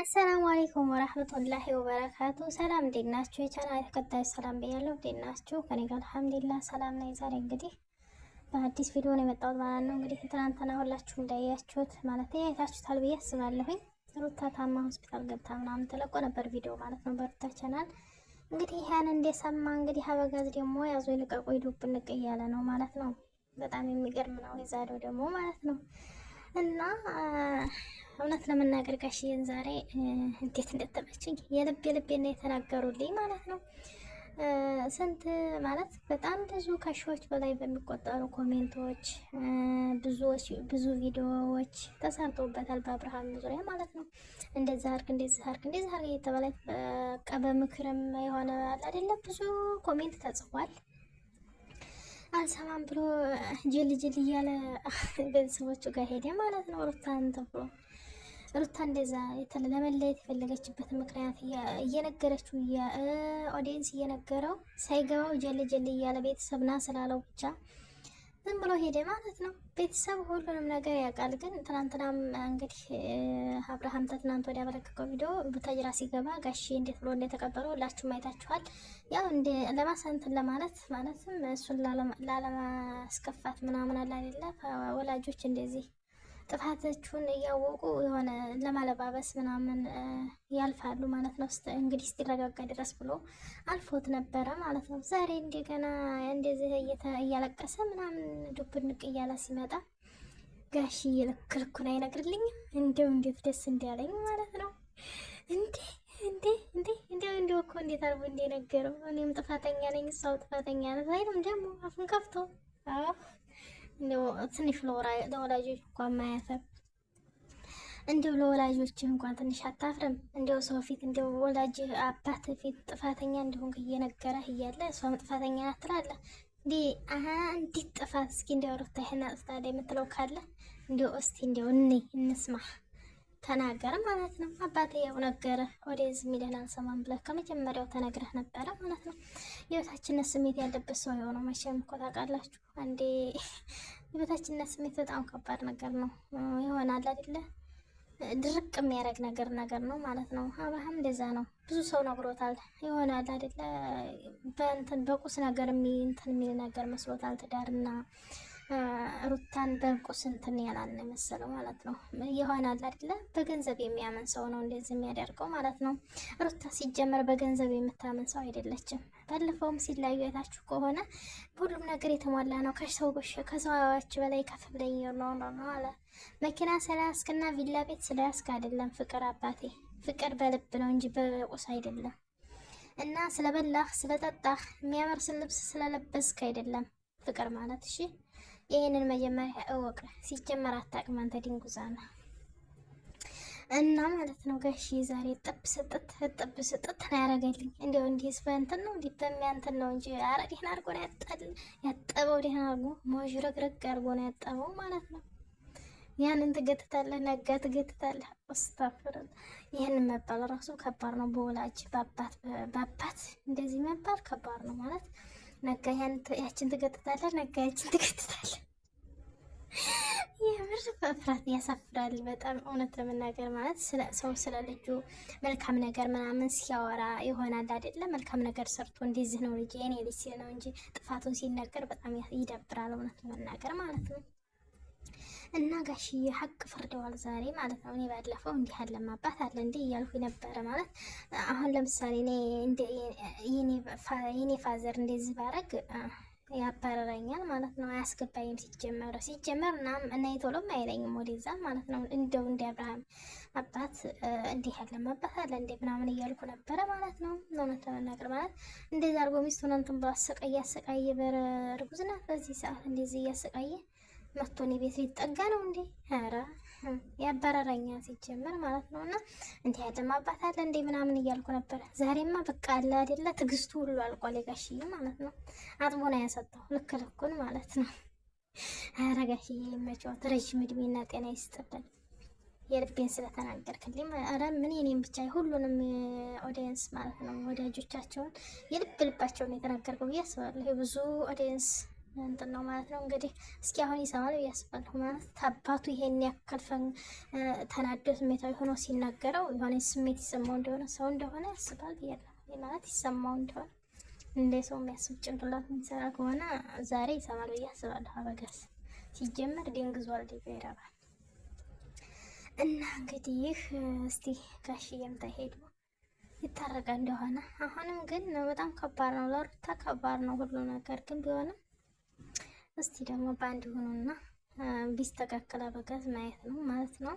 አሰላሙ አለይኩም ወራህመቱላሂ ወበረካቱ። ሰላም እንዴት ናችሁ? የቻናል ተከታዮች ሰላም ብያለሁ። እንዴት ናችሁ? ከኔ ጋር አልሐምዱሊላህ ሰላም ነኝ። ዛሬ እንግዲህ በአዲስ ቪዲዮ ነው የመጣሁት ማለት ነው። እንግዲህ ትናንትና ሁላችሁ እንዳያችሁት ማለት አይታችሁታል ብዬ አስባለሁኝ። ሩታ ታማ ሆስፒታል ገብታ ምናምን ተለቆ ነበር ቪዲዮ ማለት ነው በሩታ ቻናል። እንግዲህ ያን እንደሰማ እንግዲህ አበጋዝ ደግሞ ያዙ ይልቀቁ ሂዱብ ንቅ እያለ ነው ማለት ነው። በጣም የሚገርም ነው የዛሬው ደግሞ ማለት ነው። እና እውነት ለመናገር ጋሽዬን ዛሬ እንዴት እንደተመቸኝ የልቤን ነው የተናገሩልኝ ማለት ነው። ስንት ማለት በጣም ብዙ ከሺዎች በላይ በሚቆጠሩ ኮሜንቶች ብዙ ቪዲዮዎች ተሰርተውበታል በአብርሃም ዙሪያ ማለት ነው። እንደዛ አርግ እየተባለ በቃ በምክርም የሆነ አይደለም ብዙ ኮሜንት ተጽፏል። አልሰማም ብሎ ጅል እያለ ቤተሰቦቹ ጋር ሄደ ማለት ነው። ሩታን ተብሎ ሩታ እንደዛ ለመለየት የፈለገችበት ምክንያት እየነገረችው ኦዲየንስ እየነገረው ሳይገባው ጀል እያለ ቤተሰብ ና ስላለው ብቻ ዝም ብሎ ሄደ ማለት ነው። ቤተሰብ ሁሉንም ነገር ያውቃል። ግን ትናንትናም እንግዲህ አብርሃም ትናንት ወዲያ በለቀቀው ቪዲዮ ቡታጅራ ሲገባ ጋሼ እንዴት ብሎ እንደተቀበለው ሁላችሁም አይታችኋል። ያው እንደ ለማሳንትን ለማለት ማለትም እሱን ላለማስከፋት ምናምን አለ አይደለ ወላጆች እንደዚህ ጥፋታችሁን እያወቁ የሆነ ለማለባበስ ምናምን ያልፋሉ ማለት ነው። እንግዲህ እስኪረጋጋ ድረስ ብሎ አልፎት ነበረ ማለት ነው። ዛሬ እንደገና እንደዚህ እያለቀሰ ምናምን ዱብንቅ እያለ ሲመጣ ጋሽዬ ልኩን አይነግርልኝም። እንደው እንዴት ደስ እንዳለኝ ማለት ነው። እንደው እኮ እንዴት አርጎ እንደነገረው እኔም ጥፋተኛ ነኝ እሷው ጥፋተኛ ናት አይልም ደግሞ አፉን ከፍቶ እንደው ትንሽ ለወላጆች እንኳን ማያፈር እንደው ለወላጆች እንኳን ትንሽ አታፍርም? እንደው ሰው ፊት እንደው ወላጅ አባት ፊት ጥፋተኛ እንደሆንክ እየነገረህ እያለ እሷም ጥፋተኛ ናት ትላለህ እንዴ? አንዲት ጥፋት እስኪ እንደው ሩታ ይሄን አጥፍታለች የምትለው ካለ እንደው እስቲ እንደው እንስማ ተናገር ማለት ነው። አባቴ ያው ነገረ ወደዚህ ሚለን አልሰማም ብለህ ከመጀመሪያው ተነግረህ ነበረ ማለት ነው። የበታችነት ስሜት ያለበት ሰው የሆነው መቼም እኮ ታውቃላችሁ። አንዴ የበታችነት ስሜት በጣም ከባድ ነገር ነው። ይሆናል አይደለ ድርቅ የሚያደርግ ነገር ነው ማለት ነው። አብርሃም እንደዛ ነው። ብዙ ሰው ነግሮታል። ይሆናል አይደለ በቁስ ነገር የሚል ነገር መስሎታል ትዳርና ሩታን በቁስ እንትን ያላልን መሰለው ማለት ነው። ይሆናል አይደለ በገንዘብ የሚያምን ሰው ነው እንደዚህ የሚያደርገው ማለት ነው። ሩታ ሲጀመር በገንዘብ የምታምን ሰው አይደለችም። ባለፈውም ሲለያዩ አይታችሁ ከሆነ ሁሉም ነገር የተሟላ ነው። ከሰዎች በላይ ከፍ ብለኝ ነው አለ። መኪና ስለያዝክና ቪላ ቤት ስለያዝክ አይደለም ፍቅር አባቴ፣ ፍቅር በልብ ነው እንጂ በቁስ አይደለም። እና ስለበላህ ስለጠጣህ የሚያምር ልብስ ስለለበስክ አይደለም ፍቅር ማለት እሺ። ይሄንን መጀመሪያ እወቅ። ሲጀመር አታውቅም አንተ ድንጉዛ ነህ። እና ማለት ነው ጋሺ ዛሬ ጥብ ስጥት ነው ያደረገልኝ። እንደው እንዲህ በእንትን ነው እንዲህ በሚያንትን ነው እንጂ ኧረ ደህና አድርጎ ነው ያጠበው። ደህና አድርጎ ሞዥረግረግ አድርጎ ነው ያጠበው ማለት ነው። ያንን ትገትታለህ፣ ነጋ ትገትታለህ። አስተፍረን ይህንን መባል ራሱ ከባድ ነው። በወላጅ በአባት እንደዚህ መባል ከባድ ነው ማለት ነጋ ያችን ትገትታለህ፣ ነጋ ያችን ትገትታለህ። የምር በፍራት ያሳፍራል በጣም እውነት ለመናገር ማለት ሰው ስለ ልጁ መልካም ነገር ምናምን ሲያወራ ይሆናል አይደለ መልካም ነገር ሰርቶ እንደዚህ ነው ልጅ የኔ ልጅ ሲል ነው እንጂ ጥፋቱን ሲነገር በጣም ይደብራል እውነት ለመናገር ማለት ነው። እና ጋሽዬ ሀቅ ፈርደዋል ዛሬ ማለት ነው። እኔ ባለፈው እንዲህ አለ ማባት አለ እንዴ እያልኩ ነበረ ማለት አሁን ለምሳሌ የኔ ፋዘር እንደዚህ ባረግ ያባረረኛል ማለት ነው። አያስገባኝም ሲጀመር እና ቶሎም አይለኝም ወደዛ ማለት ነው። እንደው እንደ አብርሃም አባት እንዲህ ያለ ማባት አለ እንዴ ምናምን እያልኩ ነበረ ማለት ነው። እውነት ለመናገር ማለት እንደዛ አድርጎ ሚስቱን እንትን ብሎ አሰቃየ በእርጉዝ ናት በዚህ ሰዓት እንደዚህ እያሰቃየ መቶኒ ቤት ሊጠጋ ነው እንዴ? ኧረ ያባረረኛ ሲጀመር ማለት ነው። እና እንዲህ ያለ ማባት አለ እንዴ ምናምን እያልኩ ነበር። ዛሬማ በቃ አለ አይደለ ትግስቱ ሁሉ አልቋል ጋሽዬ ማለት ነው። አጥቦ ነው ያሰጠው ልኩን ማለት ነው። ኧረ ጋሽዬ ይመችዎት፣ ረጅም እድሜና ጤና ይስጥልን። የልቤን ስለተናገርክልኝ ኧረ ምን የኔም ብቻ ሁሉንም ኦዲየንስ ማለት ነው ወዳጆቻቸውን የልባቸውን የተናገርከው ብዬ አስባለሁ። ብዙ ኦዲየንስ እንትን ነው ማለት ነው እንግዲህ። እስኪ አሁን ይሰማል እያስባለሁ ማለት ታባቱ ይሄን ያክል ተናዶ ስሜታዊ ሆኖ ሲናገረው የሆነ ስሜት ይሰማው እንደሆነ ሰው እንደሆነ ያስባል ብያለሁ ማለት ይሰማው እንደሆነ እንደ ሰው የሚያስብ ጭንቅላት የሚሰራ ከሆነ ዛሬ ይሰማል ብዬ አስባለሁ። አበጋዝ ሲጀመር ደንግዟል ዲቤ ይረባል እና እንግዲህ እስቲ ጋሽዬም ተሄዱ ይታረቃ እንደሆነ። አሁንም ግን በጣም ከባድ ነው ለሩታ ከባድ ነው ሁሉ ነገር ግን ቢሆንም እስቲ ደግሞ በአንድ ሆኖና ቢስተካከል አበጋዝ ማየት ነው ማለት ነው።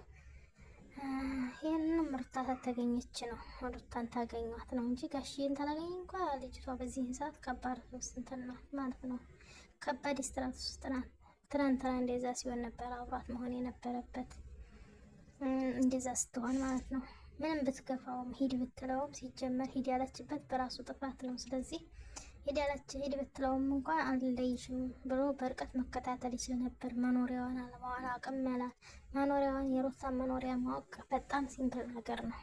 ይህንንም ሩታ ታገኘች ነው ሩታን ታገኟት ነው እንጂ ጋሽዬን ታላገኝ እንኳ ልጅቷ በዚህን ሰዓት ከባድ ውስጥ እንትን ናት ማለት ነው። ከባድ ስትራት ውስጥ ናት። ትናንትና እንደዛ ሲሆን ነበር አብሯት መሆን የነበረበት እንደዛ ስትሆን ማለት ነው። ምንም ብትገፋውም ሂድ ብትለውም ሲጀመር ሂድ ያለችበት በራሱ ጥፋት ነው። ስለዚህ ሂድ ብትለውም እንኳን አልለይሽም ብሎ በርቀት መከታተል ይችል ነበር። መኖሪያዋን አለማወቅ አቅም ያላት መኖሪያዋን የሩታን መኖሪያ ማወቅ በጣም ሲምፕል ነገር ነው።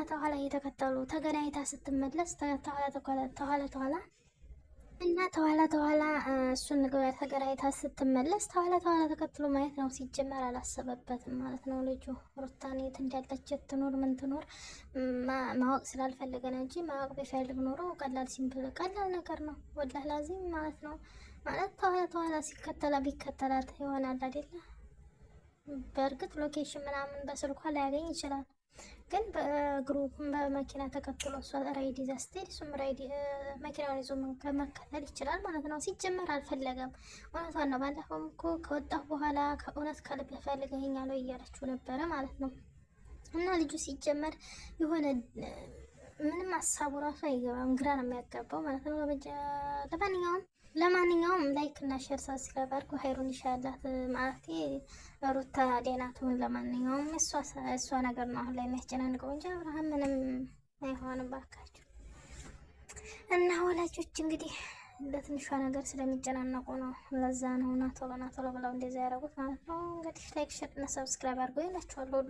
ተኋላ እየተከተሉ ተገናኝታ ስትመለስ ተኋላ እና ተኋላ እሱን ተገናኝታ ስትመለስ ተኋላ ተከትሎ ማየት ነው። ሲጀመር አላሰበበትም ማለት ነው። ልጁ ሩታን የት እንዳለች ትኖር ምን ትኖር ማወቅ ስላልፈለገ ነው እንጂ ማወቅ ቢፈልግ ኖሮ ቀላል ነገር ነው። ወላሂ ላዚም ማለት ነው። ማለት ተኋላ ቢከተላት ይሆናል አይደለ? በእርግጥ ሎኬሽን ምናምን በስልኳ ላያገኝ ይችላል። ግን በእግሩ በመኪና ተከትሎ እሷ ራይድ ይዛ ስትሄድ እሱም ራይድ መኪናውን ይዞ መከተል ይችላል ማለት ነው። ሲጀመር አልፈለገም። እውነቷን ነው። ባለፈውም እኮ ከወጣሁ በኋላ ከእውነት ከልብ ፈልገኸኛል እያለችው ነበረ ማለት ነው። እና ልጁ ሲጀመር የሆነ ምንም ሀሳቡ ራሱ አይገባም፣ ግራ ነው የሚያጋባው ማለት ነው። ለማንኛውም ላይክ እና ሼር ሰብስክራይብ አድርጉ። ሀይሩን ይሻላት ማለት ሩታ ዴናቱን። ለማንኛውም እሷ ነገር ነው አሁን ላይ የሚያስጨናንቀው እንጂ አብርሃም ምንም አይሆንም ባካችሁ። እና ወላጆች እንግዲህ ለትንሿ ነገር ስለሚጨናነቁ ነው። ለዛ ነው ና ቶሎ ብለው እንደዛ ያደረጉት ማለት ነው። እንግዲህ ላይክ ሼር እና ሰብስክራይብ አድርጉ ይላችኋለሁ።